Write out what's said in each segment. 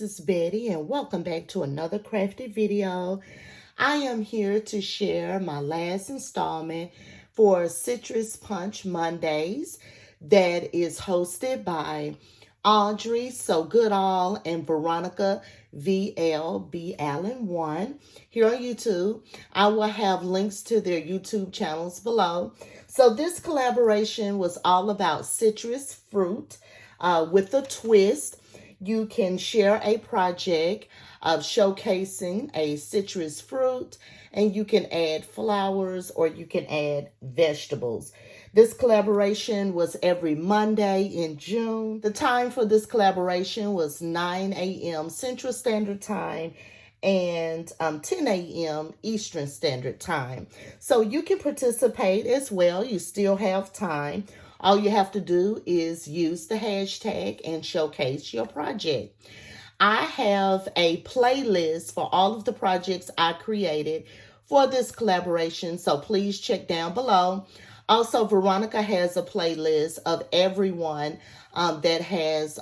is Betty and welcome back to another crafty video. I am here to share my last installment for Citrus Punch Mondays that is hosted by Audrey So Goodall and Veronica VLB Allen 1 here on YouTube. I will have links to their YouTube channels below. So this collaboration was all about citrus fruit with a twist. You can share a project of showcasing a citrus fruit, and you can add flowers or you can add vegetables. This collaboration was every Monday in June. The time for this collaboration was 9 a.m. Central Standard Time and 10 a.m. Eastern Standard Time. So you can participate as well. You still have time. All you have to do is use the hashtag and showcase your project. I have a playlist for all of the projects I created for this collaboration, so please check down below. Also, Veronica has a playlist of everyone that has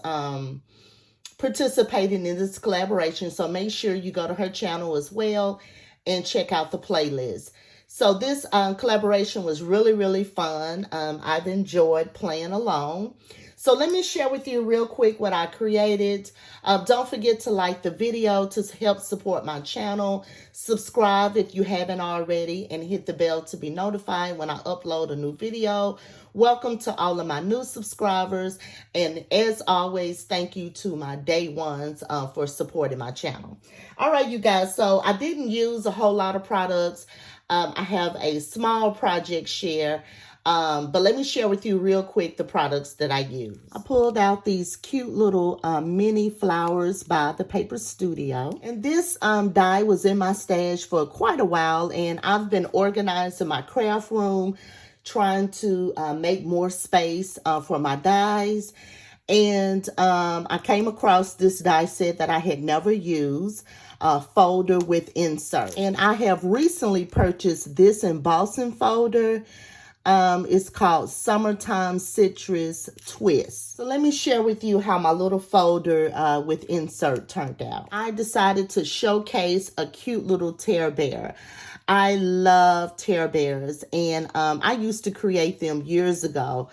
participated in this collaboration, so make sure you go to her channel as well and check out the playlist. So this collaboration was really fun. I've enjoyed playing along. So let me share with you real quick what I created. Don't forget to like the video to help support my channel. Subscribe if you haven't already and hit the bell to be notified when I upload a new video. Welcome to all of my new subscribers. And as always, thank you to my day ones for supporting my channel. All right, you guys. So I didn't use a whole lot of products. I have a small project share. But let me share with you real quick the products that I use. I pulled out these cute little mini flowers by the Paper Studio. And this die was in my stash for quite a while. And I've been organizing my craft room, trying to make more space for my dies. And I came across this die set that I had never used. Folder with insert. And I have recently purchased this embossing folder. It's called Summertime Citrus Twist. So let me share with you how my little folder with insert turned out. I decided to showcase a cute little tear bear. I love tear bears, and I used to create them years ago.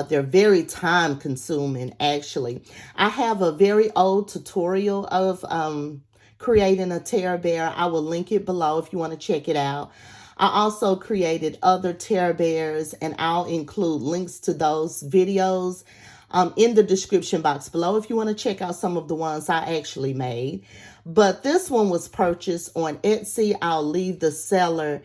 They're very time consuming, actually. I have a very old tutorial of creating a tear bear. I will link it below if you want to check it out. I also created other tear bears, and I'll include links to those videos in the description box below if you want to check out some of the ones I actually made. But this one was purchased on Etsy. I'll leave the seller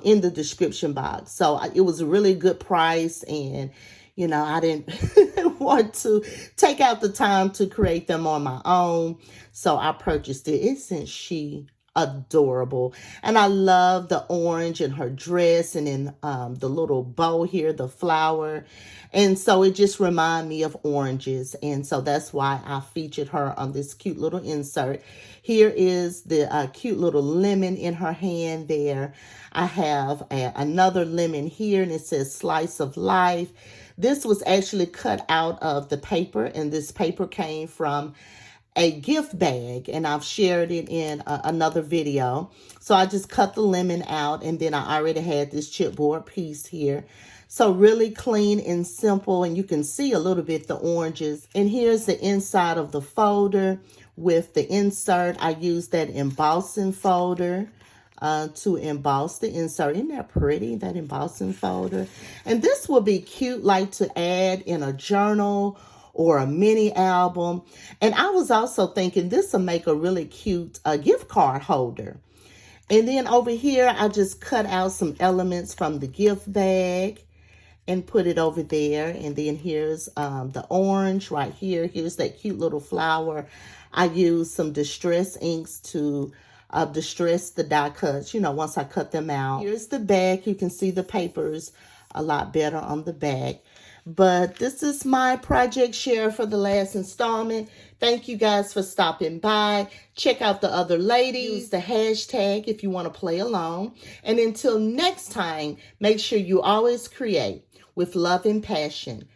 in the description box. So it was a really good price, and you know, I didn't want to take out the time to create them on my own. So I purchased it. Isn't she adorable? And I love the orange in her dress, and in the little bow here, the flower. And so it just reminds me of oranges. And so that's why I featured her on this cute little insert. Here is the cute little lemon in her hand there. I have another lemon here, and it says Slice of Life. This was actually cut out of the paper, and this paper came from a gift bag, and I've shared it in another video. So I just cut the lemon out, and then I already had this chipboard piece here. So really clean and simple, and you can see a little bit the oranges. And here's the inside of the folder with the insert. I used that embossing folder to emboss the insert. Isn't that pretty, that embossing folder? And this will be cute, like to add in a journal or a mini album. And I was also thinking this will make a really cute gift card holder. And then over here, I just cut out some elements from the gift bag and put it over there. And then here's the orange right here. Here's that cute little flower. I used some distress inks to distress the die cuts, you know, once I cut them out. Here's the back. You can see the papers a lot better on the back. But this is my project share for the last installment. Thank you guys for stopping by. Check out the other ladies. Use the hashtag if you want to play along. And until next time, make sure you always create with love and passion.